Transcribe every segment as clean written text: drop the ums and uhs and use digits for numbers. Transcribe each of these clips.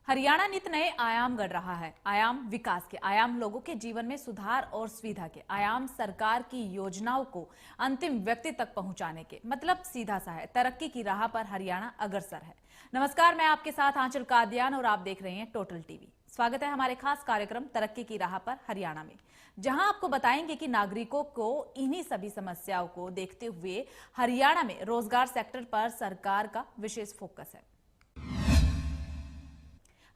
हरियाणा नित नए आयाम गढ़ रहा है। आयाम विकास के, आयाम लोगों के जीवन में सुधार और सुविधा के, आयाम सरकार की योजनाओं को अंतिम व्यक्ति तक पहुंचाने के। मतलब सीधा सा है, तरक्की की राह पर हरियाणा अग्रसर है। नमस्कार, मैं आपके साथ आंचल कादियान और आप देख रहे हैं टोटल टीवी। स्वागत है हमारे खास कार्यक्रम तरक्की की राह पर हरियाणा में, जहां आपको बताएंगे कि नागरिकों को इन्हीं सभी समस्याओं को देखते हुए हरियाणा में रोजगार सेक्टर पर सरकार का विशेष फोकस है।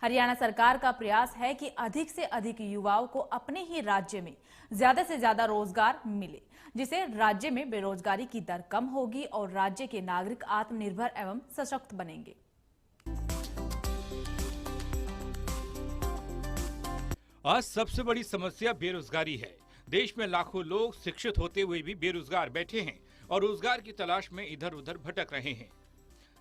हरियाणा सरकार का प्रयास है कि अधिक से अधिक युवाओं को अपने ही राज्य में ज्यादा से ज्यादा रोजगार मिले, जिससे राज्य में बेरोजगारी की दर कम होगी और राज्य के नागरिक आत्मनिर्भर एवं सशक्त बनेंगे। आज सबसे बड़ी समस्या बेरोजगारी है। देश में लाखों लोग शिक्षित होते हुए भी बेरोजगार बैठे हैं और रोजगार की तलाश में इधर उधर भटक रहे हैं,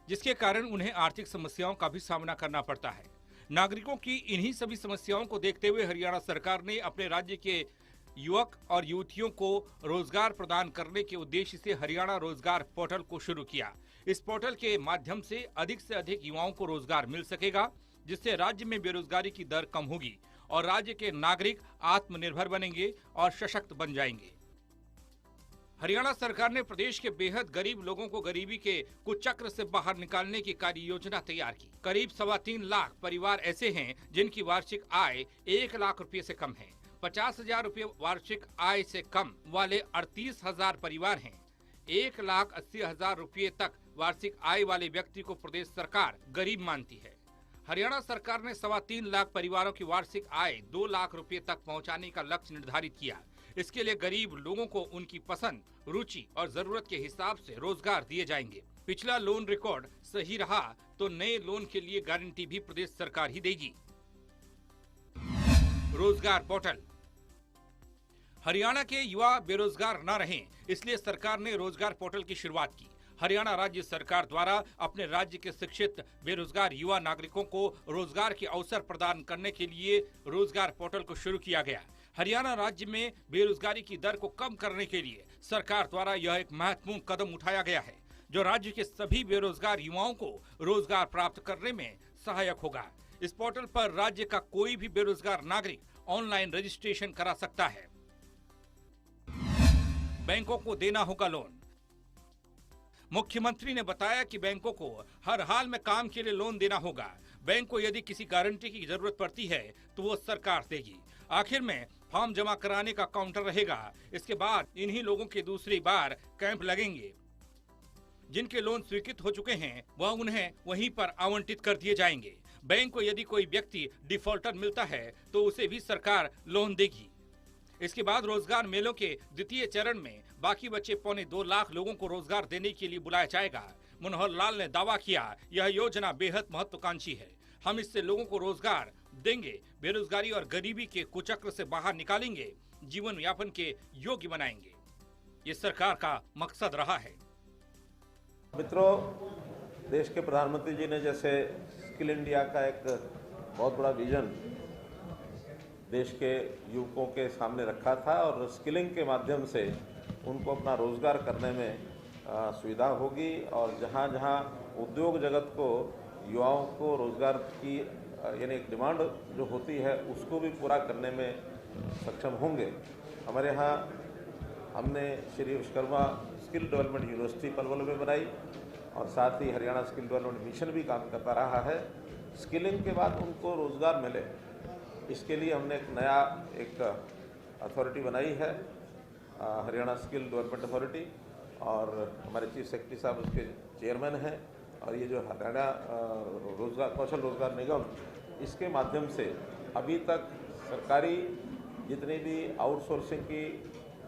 जिसके कारण उन्हें आर्थिक समस्याओं का भी सामना करना पड़ता है। नागरिकों की इन्हीं सभी समस्याओं को देखते हुए हरियाणा सरकार ने अपने राज्य के युवक और युवतियों को रोजगार प्रदान करने के उद्देश्य से हरियाणा रोजगार पोर्टल को शुरू किया। इस पोर्टल के माध्यम से अधिक युवाओं को रोजगार मिल सकेगा, जिससे राज्य में बेरोजगारी की दर कम होगी और राज्य के नागरिक आत्मनिर्भर बनेंगे और सशक्त बन जाएंगे। हरियाणा सरकार ने प्रदेश के बेहद गरीब लोगों को गरीबी के कुचक्र से बाहर निकालने की कार्य योजना तैयार की। करीब 3.25 लाख परिवार ऐसे हैं जिनकी वार्षिक आय 1 लाख रुपए से कम है। 50,000 रुपए वार्षिक आय से कम वाले 38,000 परिवार हैं। 1,80,000 रुपए तक वार्षिक आय वाले व्यक्ति को प्रदेश सरकार गरीब मानती है। हरियाणा सरकार ने 3.25 लाख परिवारों की वार्षिक आय 2 लाख रुपए तक पहुंचाने का लक्ष्य निर्धारित किया। इसके लिए गरीब लोगों को उनकी पसंद, रुचि और जरूरत के हिसाब से रोजगार दिए जाएंगे। पिछला लोन रिकॉर्ड सही रहा तो नए लोन के लिए गारंटी भी प्रदेश सरकार ही देगी। रोजगार पोर्टल। हरियाणा के युवा बेरोजगार न रहें, इसलिए सरकार ने रोजगार पोर्टल की शुरुआत की। हरियाणा राज्य सरकार द्वारा अपने राज्य के शिक्षित बेरोजगार युवा नागरिकों को रोजगार के अवसर प्रदान करने के लिए रोजगार पोर्टल को शुरू किया गया। हरियाणा राज्य में बेरोजगारी की दर को कम करने के लिए सरकार द्वारा यह एक महत्वपूर्ण कदम उठाया गया है, जो राज्य के सभी बेरोजगार युवाओं को रोजगार प्राप्त करने में सहायक होगा। इस पोर्टल पर राज्य का कोई भी बेरोजगार नागरिक ऑनलाइन रजिस्ट्रेशन करा सकता है। बैंकों को देना होगा लोन। मुख्यमंत्री ने बताया कि बैंकों को हर हाल में काम के लिए लोन देना होगा। बैंक को यदि किसी गारंटी की जरूरत पड़ती है तो वो सरकार देगी। आखिर में फॉर्म जमा कराने का काउंटर रहेगा। इसके बाद इन्हीं लोगों के दूसरी बार कैंप लगेंगे। जिनके लोन स्वीकृत हो चुके हैं वह उन्हें वहीं पर आवंटित कर दिए जाएंगे। बैंक को यदि कोई व्यक्ति डिफॉल्टर मिलता है तो उसे भी सरकार लोन देगी। इसके बाद रोजगार मेलों के द्वितीय चरण में बाकी बचे 2.25 लाख लोगों को रोजगार देने के लिए बुलाया जाएगा। मनोहर लाल ने दावा किया, यह योजना बेहद महत्वाकांक्षी है। हम इससे लोगों को रोजगार देंगे, बेरोजगारी और गरीबी के कुचक्र से बाहर निकालेंगे, जीवन यापन के योग्य बनाएंगे। ये सरकार का मकसद रहा है। मित्रों, देश के प्रधानमंत्री जी ने जैसे स्किल इंडिया का एक बहुत बड़ा विजन देश के युवकों के सामने रखा था और स्किलिंग के माध्यम से उनको अपना रोजगार करने में सुविधा होगी और जहाँ जहाँ उद्योग जगत को युवाओं को रोजगार की यानी एक डिमांड जो होती है उसको भी पूरा करने में सक्षम होंगे। हमारे यहाँ हमने Shri Vishwakarma skill development university Palwal में बनाई और साथ ही हरियाणा स्किल डेवलपमेंट मिशन भी काम करता रहा है। स्किलिंग के बाद उनको रोजगार मिले, इसके लिए हमने एक नया अथॉरिटी बनाई है, हरियाणा स्किल डेवलपमेंट अथॉरिटी, और हमारे चीफ सेक्रेटरी साहब उसके चेयरमैन हैं। और ये जो हरियाणा कौशल रोजगार निगम, इसके माध्यम से अभी तक सरकारी जितनी भी आउटसोर्सिंग की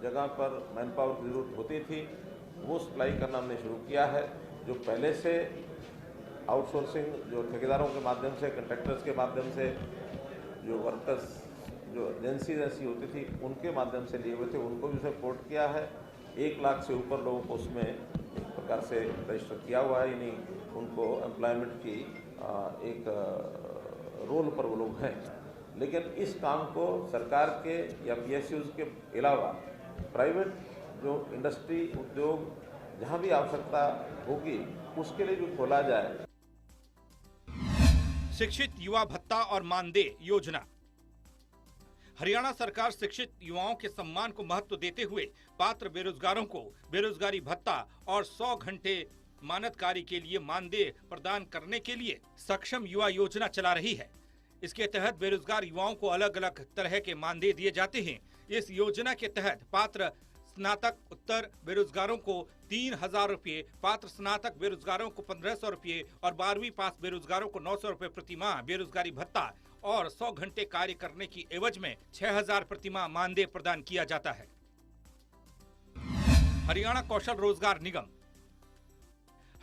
जगह पर मैन पावर की जरूरत होती थी वो सप्लाई करना हमने शुरू किया है। जो पहले से आउटसोर्सिंग जो ठेकेदारों के माध्यम से, कंट्रैक्टर्स के माध्यम से जो वर्कर्स जो एजेंसीज ऐसी होती थी उनके माध्यम से लिए हुए थे, उनको भी सपोर्ट किया है। 1 लाख से ऊपर लोगों को उसमें एक प्रकार से रजिस्टर किया हुआ है, यानी उनको एम्प्लॉयमेंट की एक रोल पर वो लोग हैं। लेकिन इस काम को सरकार के या PSUs के अलावा प्राइवेट जो इंडस्ट्री, उद्योग जहाँ भी आवश्यकता होगी उसके लिए भी खोला जाए। शिक्षित युवा भत्ता और मानदेय योजना। हरियाणा सरकार शिक्षित युवाओं के सम्मान को महत्व देते हुए पात्र बेरोजगारों को बेरोजगारी भत्ता और 100 घंटे मानद कार्य के लिए मानदेय प्रदान करने के लिए सक्षम युवा योजना चला रही है। इसके तहत बेरोजगार युवाओं को अलग अलग तरह के मानदेय दिए जाते हैं। इस योजना के तहत पात्र स्नातक उत्तर बेरोजगारों को 3,000 रुपये, पात्र स्नातक बेरोजगारों को 1,500 रुपये और 12वीं पास बेरोजगारों को 900 रुपये प्रति माह बेरोजगारी भत्ता और 100 घंटे कार्य करने की एवज में 6,000 प्रति माह मानदेय प्रदान किया जाता है। हरियाणा कौशल रोजगार निगम।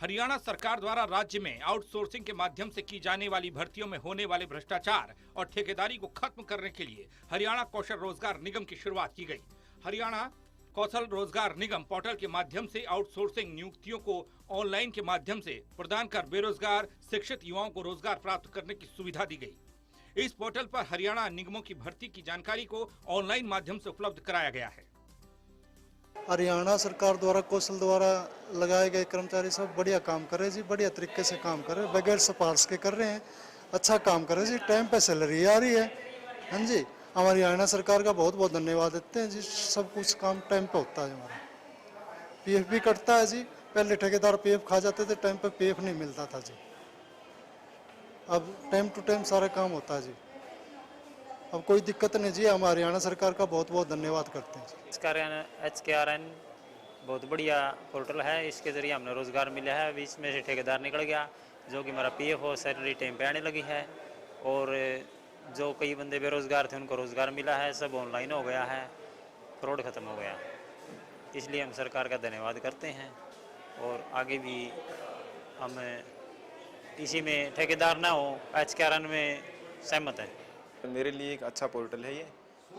हरियाणा सरकार द्वारा राज्य में आउटसोर्सिंग के माध्यम से की जाने वाली भर्तियों में होने वाले भ्रष्टाचार और ठेकेदारी को खत्म करने के लिए हरियाणा कौशल रोजगार निगम की शुरुआत की गई। हरियाणा कौशल रोजगार निगम पोर्टल के माध्यम से आउटसोर्सिंग नियुक्तियों को ऑनलाइन के माध्यम से प्रदान कर बेरोजगार शिक्षित युवाओं को रोजगार प्राप्त करने की सुविधा दी गई। इस पोर्टल पर हरियाणा निगमों की भर्ती की जानकारी को ऑनलाइन माध्यम से उपलब्ध कराया गया है। हरियाणा सरकार द्वारा कौशल द्वारा लगाए गए कर्मचारी सब बढ़िया काम कर रहे हैं जी, बढ़िया तरीके से काम कर रहे हैं, बगैर सिफारिश के कर रहे हैं, अच्छा काम कर रहे हैं जी, टाइम पे सैलरी आ रही है। हाँ जी, हमारी हरियाणा सरकार का बहुत बहुत धन्यवाद देते हैं जी। सब कुछ काम टाइम पे होता है। हमारा पीएफ भी कटता है जी, पहले ठेकेदार पीएफ खा जाते थे, टाइम पे पीएफ नहीं मिलता था जी। अब टाइम टू टाइम सारा काम होता है जी, अब कोई दिक्कत नहीं जी। हम हरियाणा सरकार का बहुत बहुत धन्यवाद करते हैं जी। HKRN बहुत बढ़िया पोर्टल है, इसके जरिए हमने रोजगार मिला है। बीच में से ठेकेदार निकल गया, जो कि हमारा पीएफ और सैलरी टाइम पे आने लगी है, और जो कई बंदे बेरोजगार थे उनको रोजगार मिला है। सब ऑनलाइन हो गया है, फ्रॉड खत्म हो गया। इसलिए हम सरकार का धन्यवाद करते हैं, और आगे भी हम इसी में ठेकेदार ना हो, HKRN में सहमत है। मेरे लिए एक अच्छा पोर्टल है ये।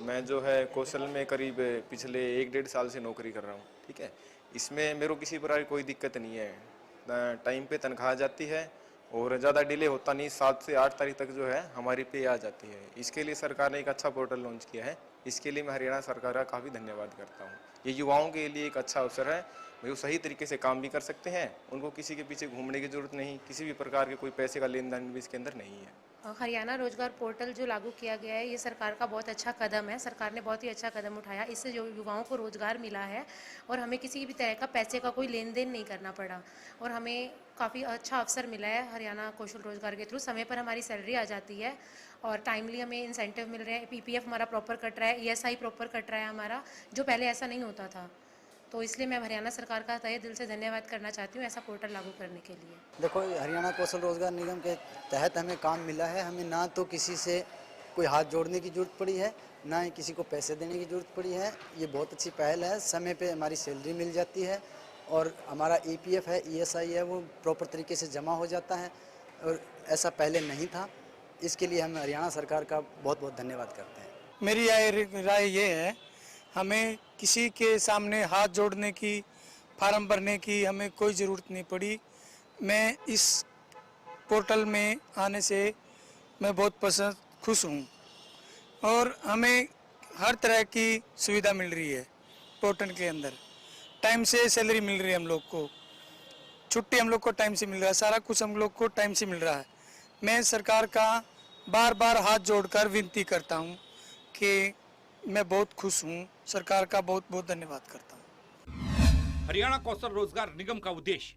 मैं जो है कौशल में करीब पिछले 1-1.5 साल से नौकरी कर रहा हूँ, ठीक है। इसमें मेरे को किसी प्रकार की कोई दिक्कत नहीं है। टाइम पे तनख्वाह जाती है और ज़्यादा डिले होता नहीं, 7 से 8 तारीख तक जो है हमारी पे आ जाती है। इसके लिए सरकार ने एक अच्छा पोर्टल लॉन्च किया है। इसके लिए मैं हरियाणा सरकार का काफ़ी धन्यवाद करता हूँ। ये युवाओं के लिए एक अच्छा अवसर है, वो सही तरीके से काम भी कर सकते हैं, उनको किसी के पीछे घूमने की ज़रूरत नहीं, किसी भी प्रकार के कोई पैसे का लेन देन भी इसके अंदर नहीं है। हरियाणा रोजगार पोर्टल जो लागू किया गया है, ये सरकार का बहुत अच्छा कदम है। सरकार ने बहुत ही अच्छा कदम उठाया, इससे जो युवाओं को रोजगार मिला है और हमें किसी भी तरह का पैसे का कोई लेन देन नहीं करना पड़ा, और हमें काफ़ी अच्छा अवसर मिला है। हरियाणा कौशल रोजगार के थ्रू समय पर हमारी सैलरी आ जाती है और टाइमली हमें इंसेंटिव मिल रहे हैं। PPF हमारा प्रॉपर कट रहा है, ESI प्रॉपर कट रहा है हमारा, जो पहले ऐसा नहीं होता था। तो इसलिए मैं हरियाणा सरकार का तहे दिल से धन्यवाद करना चाहती हूँ ऐसा पोर्टल लागू करने के लिए। देखो, हरियाणा कौशल रोजगार निगम के तहत हमें काम मिला है। हमें ना तो किसी से कोई हाथ जोड़ने की ज़रूरत पड़ी है, ना ही किसी को पैसे देने की ज़रूरत पड़ी है। ये बहुत अच्छी पहल है। समय पे हमारी सैलरी मिल जाती है और हमारा EPF है, ESI है, वो प्रॉपर तरीके से जमा हो जाता है, और ऐसा पहले नहीं था। इसके लिए हम हरियाणा सरकार का बहुत बहुत धन्यवाद करते हैं। मेरी राय ये है, हमें किसी के सामने हाथ जोड़ने की, फार्म भरने की हमें कोई ज़रूरत नहीं पड़ी। मैं इस पोर्टल में आने से मैं बहुत खुश हूँ, और हमें हर तरह की सुविधा मिल रही है पोर्टल के अंदर। टाइम से सैलरी मिल रही है हम लोग को, छुट्टी हम लोग को टाइम से मिल रहा है, सारा कुछ हम लोग को टाइम से मिल रहा है। मैं सरकार का बार बार हाथ जोड़कर विनती करता हूँ कि मैं बहुत खुश हूँ। सरकार का बहुत बहुत धन्यवाद करता हूँ। हरियाणा कौशल रोजगार निगम का उद्देश्य।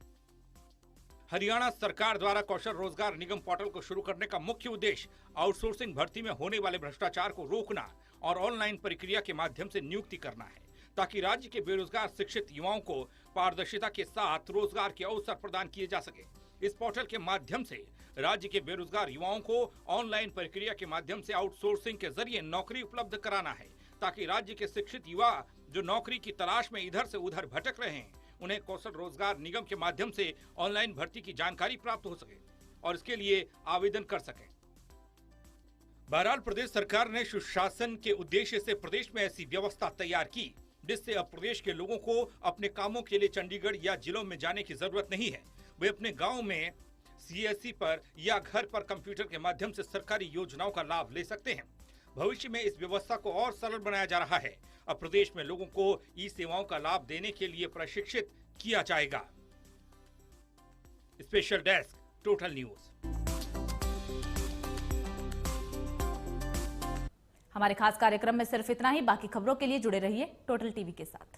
हरियाणा सरकार द्वारा कौशल रोजगार निगम पोर्टल को शुरू करने का मुख्य उद्देश्य आउटसोर्सिंग भर्ती में होने वाले भ्रष्टाचार को रोकना और ऑनलाइन प्रक्रिया के माध्यम से नियुक्ति करना है, ताकि राज्य के बेरोजगार शिक्षित युवाओं को पारदर्शिता के साथ रोजगार के अवसर प्रदान किए जा सके। इस पोर्टल के माध्यम से राज्य के बेरोजगार युवाओं को ऑनलाइन प्रक्रिया के माध्यम से आउटसोर्सिंग के जरिए नौकरी उपलब्ध कराना है, ताकि राज्य के शिक्षित युवा जो नौकरी की तलाश में इधर से उधर भटक रहे हैं, उन्हें कौशल रोजगार निगम के माध्यम से ऑनलाइन भर्ती की जानकारी प्राप्त हो सके और इसके लिए आवेदन कर सकें। बहरहाल प्रदेश सरकार ने सुशासन के उद्देश्य से प्रदेश में ऐसी व्यवस्था तैयार की, जिससे अब प्रदेश के लोगों को अपने कामों के लिए चंडीगढ़ या जिलों में जाने की जरूरत नहीं है। वे अपने गांव में CSC पर या घर पर कंप्यूटर के माध्यम से सरकारी योजनाओं का लाभ ले सकते हैं। भविष्य में इस व्यवस्था को और सरल बनाया जा रहा है। अब प्रदेश में लोगों को ई-सेवाओं का लाभ देने के लिए प्रशिक्षित किया जाएगा। Special desk, total news. हमारे खास कार्यक्रम में सिर्फ इतना ही। बाकी खबरों के लिए जुड़े रहिए टोटल टीवी के साथ।